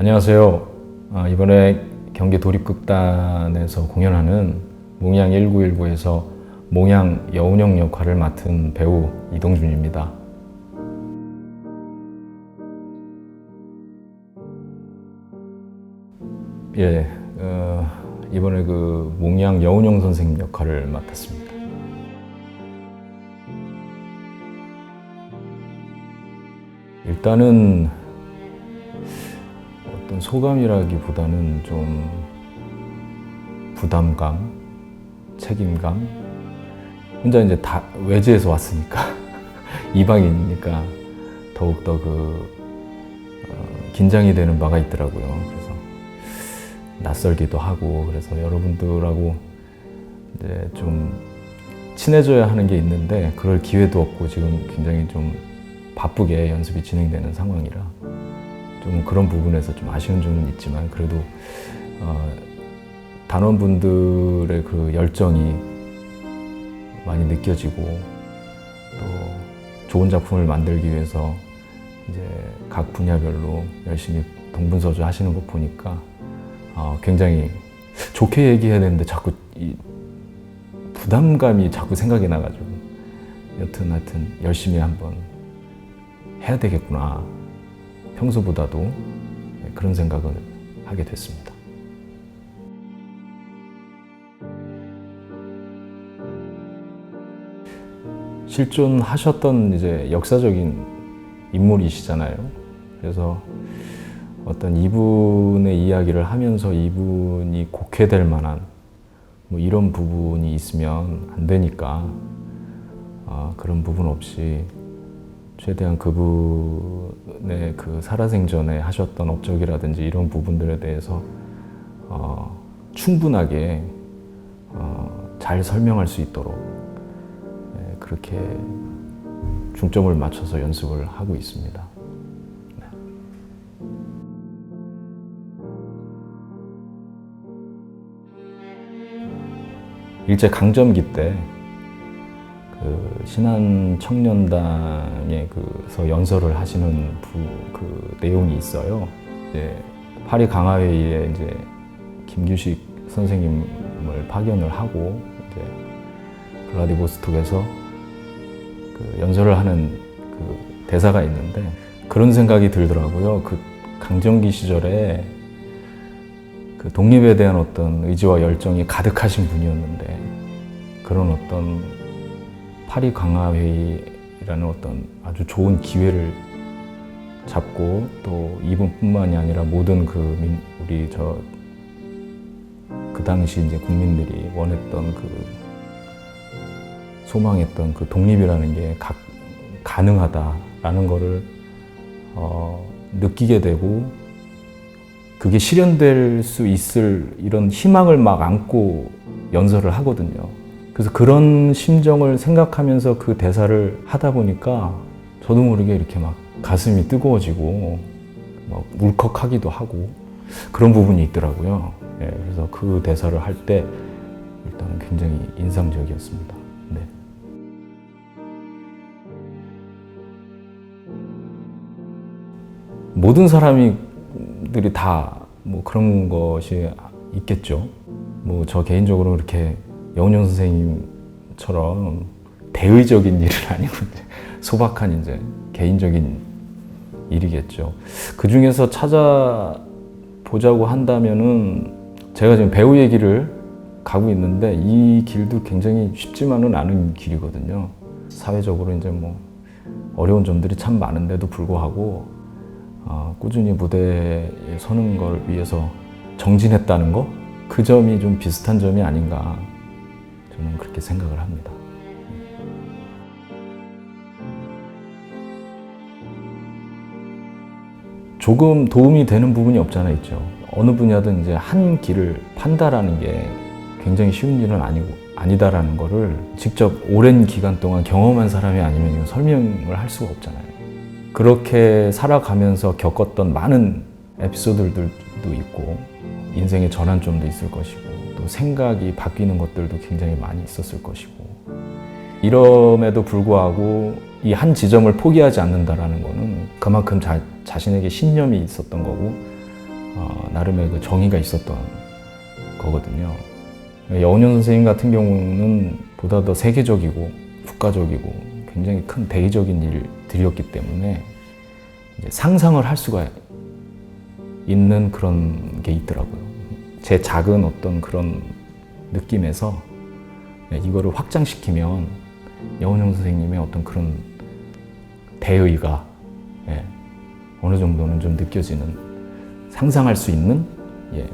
안녕하세요. 이번에 경기 도립극단에서 공연하는 몽양 1919에서 몽양 여운형 역할을 맡은 배우 이동준입니다. 예, 이번에 그 몽양 여운형 선생님 역할을 맡았습니다. 일단은 어떤 소감이라기보다는 좀 부담감, 책임감. 혼자 이제 다 외지에서 왔으니까 이방인이니까 더욱더 긴장이 되는 바가 있더라고요. 그래서 낯설기도 하고, 그래서 여러분들하고 이제 좀 친해져야 하는 게 있는데 그럴 기회도 없고 지금 굉장히 좀 바쁘게 연습이 진행되는 상황이라 좀 그런 부분에서 좀 아쉬운 점은 있지만, 그래도 단원분들의 그 열정이 많이 느껴지고 또 좋은 작품을 만들기 위해서 이제 각 분야별로 열심히 동분서주 하시는 거 보니까 굉장히 좋게 얘기해야 되는데 자꾸 이 부담감이 자꾸 생각이 나가지고 하여튼 열심히 한번 해야 되겠구나, 평소보다도 그런 생각을 하게 됐습니다. 실존하셨던 이제 역사적인 인물이시잖아요. 그래서 어떤 이분의 이야기를 하면서 이분이 곡해될 만한 뭐 이런 부분이 있으면 안 되니까 그런 부분 없이 최대한 그분의 그 살아생전에 하셨던 업적이라든지 이런 부분들에 대해서 충분하게 잘 설명할 수 있도록 그렇게 중점을 맞춰서 연습을 하고 있습니다. 네. 일제 강점기 때 그 신안 청년단에 그서 연설을 하시는 그 내용이 있어요. 이제 파리 강화회의에 이제 김규식 선생님을 파견을 하고 이제 블라디보스톡에서 그 연설을 하는 그 대사가 있는데 그런 생각이 들더라고요. 그 강점기 시절에 그 독립에 대한 어떤 의지와 열정이 가득하신 분이었는데 그런 어떤 파리 강화회의라는 어떤 아주 좋은 기회를 잡고 또 이분뿐만이 아니라 모든 우리 그 당시 이제 국민들이 원했던 소망했던 그 독립이라는 게 가능하다라는 거를 느끼게 되고 그게 실현될 수 있을 이런 희망을 막 안고 연설을 하거든요. 그래서 그런 심정을 생각하면서 그 대사를 하다 보니까 저도 모르게 이렇게 막 가슴이 뜨거워지고 막 울컥하기도 하고 그런 부분이 있더라고요. 예, 그래서 그 대사를 할 때 일단은 굉장히 인상적이었습니다. 네. 모든 사람들이 다 뭐 그런 것이 있겠죠. 뭐 저 개인적으로 그렇게 여운형 선생님처럼 대의적인 일은 아니고 소박한 이제 개인적인 일이겠죠. 그 중에서 찾아보자고 한다면은 제가 지금 배우 얘기를 가고 있는데 이 길도 굉장히 쉽지만은 않은 길이거든요. 사회적으로 이제 뭐 어려운 점들이 참 많은데도 불구하고 꾸준히 무대에 서는 걸 위해서 정진했다는 거? 그 점이 좀 비슷한 점이 아닌가 저는 그렇게 생각을 합니다. 조금 도움이 되는 부분이 없지 않아 있죠. 어느 분야든 이제 한 길을 판다라는 게 굉장히 쉬운 일은 아니다라는 거를 직접 오랜 기간 동안 경험한 사람이 아니면 설명을 할 수가 없잖아요. 그렇게 살아가면서 겪었던 많은 에피소드들도 있고 인생의 전환점도 있을 것이고 또 생각이 바뀌는 것들도 굉장히 많이 있었을 것이고 이럼에도 불구하고 이 한 지점을 포기하지 않는다라는 거는 그만큼 자신에게 신념이 있었던 거고 나름의 그 정의가 있었던 거거든요. 여운형 선생님 같은 경우는 보다 더 세계적이고 국가적이고 굉장히 큰 대의적인 일들이었기 때문에 이제 상상을 할 수가 있는 그런 게 있더라고요. 제 작은 어떤 그런 느낌에서 이거를 확장시키면 여운형 선생님의 어떤 그런 대의가 어느 정도는 좀 느껴지는, 상상할 수 있는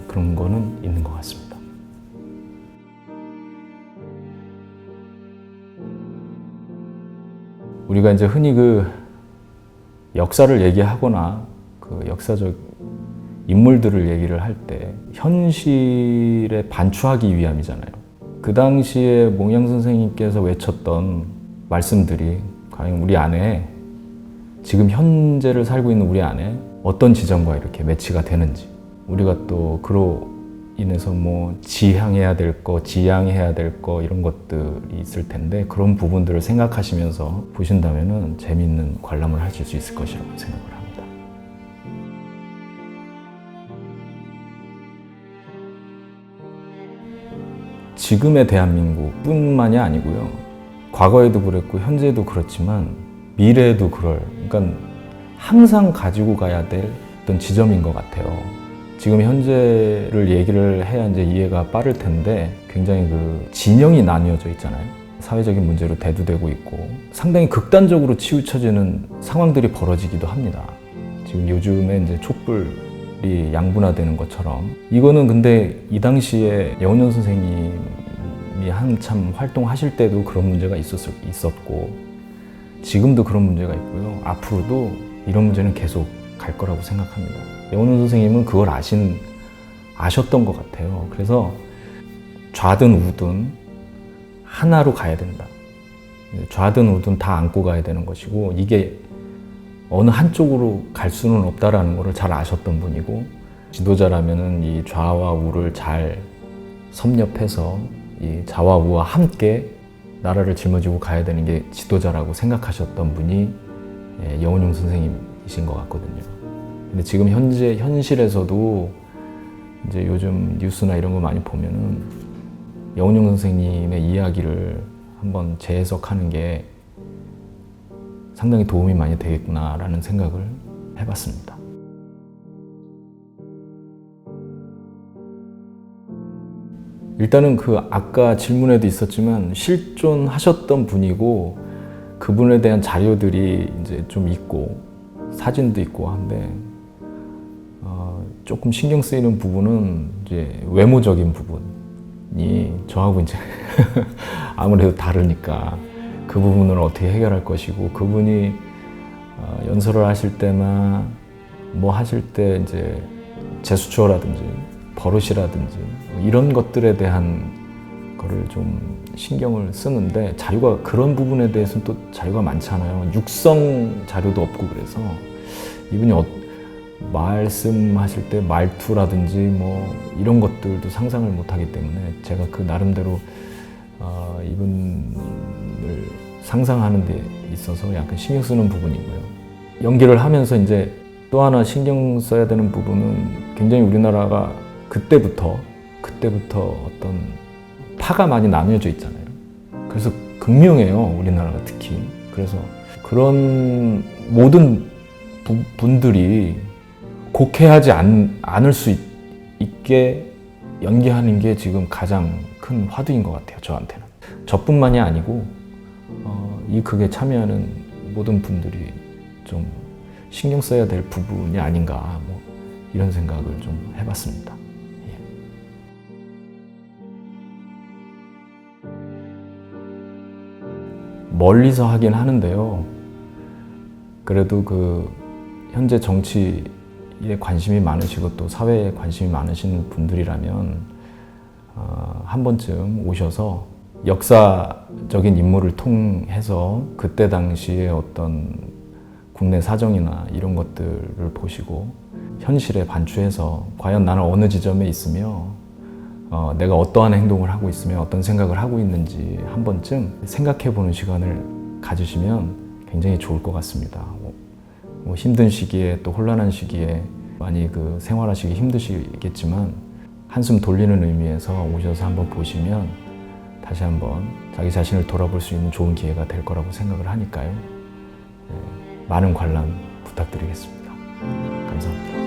그런 거는 있는 것 같습니다. 우리가 이제 흔히 그 역사를 얘기하거나 그 역사적 인물들을 얘기를 할 때 현실에 반추하기 위함이잖아요. 그 당시에 몽양 선생님께서 외쳤던 말씀들이 과연 우리 안에, 지금 현재를 살고 있는 우리 안에 어떤 지점과 이렇게 매치가 되는지, 우리가 또 그로 인해서 뭐 지향해야 될 거, 지양해야 될 거 이런 것들이 있을 텐데 그런 부분들을 생각하시면서 보신다면은 재미있는 관람을 하실 수 있을 것이라고 생각을 합니다. 지금의 대한민국뿐만이 아니고요. 과거에도 그랬고 현재도 그렇지만 미래에도 그러니까 항상 가지고 가야 될 어떤 지점인 것 같아요. 지금 현재를 얘기를 해야 이제 이해가 빠를 텐데 굉장히 그 진영이 나뉘어져 있잖아요. 사회적인 문제로 대두되고 있고 상당히 극단적으로 치우쳐지는 상황들이 벌어지기도 합니다. 지금 요즘에 이제 촛불이 양분화되는 것처럼, 이거는 근데 이 당시에 여운형 선생님이 한참 활동하실 때도 그런 문제가 있었고 지금도 그런 문제가 있고요. 앞으로도 이런 문제는 계속 갈 거라고 생각합니다. 여운형 선생님은 그걸 아셨던 것 같아요. 그래서 좌든 우든 하나로 가야 된다. 좌든 우든 다 안고 가야 되는 것이고 이게 어느 한쪽으로 갈 수는 없다라는 것을 잘 아셨던 분이고, 지도자라면은 이 좌와 우를 잘 섭렵해서 이 좌와 우와 함께 나라를 짊어지고 가야 되는 게 지도자라고 생각하셨던 분이 여운형 선생님이신 것 같거든요. 근데 지금 현실에서도 이제 요즘 뉴스나 이런 거 많이 보면은 여운형 선생님의 이야기를 한번 재해석하는 게 상당히 도움이 많이 되겠구나라는 생각을 해봤습니다. 일단은 그 아까 질문에도 있었지만 실존하셨던 분이고 그분에 대한 자료들이 이제 좀 있고 사진도 있고 한데 조금 신경 쓰이는 부분은 이제 외모적인 부분이 저하고 이제 아무래도 다르니까 그 부분을 어떻게 해결할 것이고, 그분이 연설을 하실 때나 뭐 하실 때 이제 제스처라든지 버릇이라든지 이런 것들에 대한 거를 좀 신경을 쓰는데 자료가, 그런 부분에 대해서는 또 자료가 많지 않아요. 육성 자료도 없고, 그래서 이분이 말씀하실 때 말투라든지 뭐 이런 것들도 상상을 못 하기 때문에 제가 그 나름대로 이분을 상상하는 데 있어서 약간 신경 쓰는 부분이고요. 연기를 하면서 이제 또 하나 신경 써야 되는 부분은 굉장히 우리나라가 그때부터 어떤 파가 많이 나뉘어져 있잖아요. 그래서 극명해요, 우리나라가 특히. 그래서 그런 모든 분들이 곡해하지 않을 수 있게 연기하는 게 지금 가장 큰 화두인 것 같아요, 저한테는. 저뿐만이 아니고 이 극에 참여하는 모든 분들이 좀 신경 써야 될 부분이 아닌가, 뭐 이런 생각을 좀 해봤습니다. 멀리서 하긴 하는데요. 그래도 그 현재 정치에 관심이 많으시고 또 사회에 관심이 많으신 분들이라면 한 번쯤 오셔서 역사적인 인물을 통해서 그때 당시에 어떤 국내 사정이나 이런 것들을 보시고 현실에 반추해서 과연 나는 어느 지점에 있으며 내가 어떠한 행동을 하고 있으며 어떤 생각을 하고 있는지 한 번쯤 생각해 보는 시간을 가지시면 굉장히 좋을 것 같습니다. 뭐 힘든 시기에 또 혼란한 시기에 많이 그 생활하시기 힘드시겠지만 한숨 돌리는 의미에서 오셔서 한번 보시면 다시 한번 자기 자신을 돌아볼 수 있는 좋은 기회가 될 거라고 생각을 하니까요. 많은 관람 부탁드리겠습니다. 감사합니다.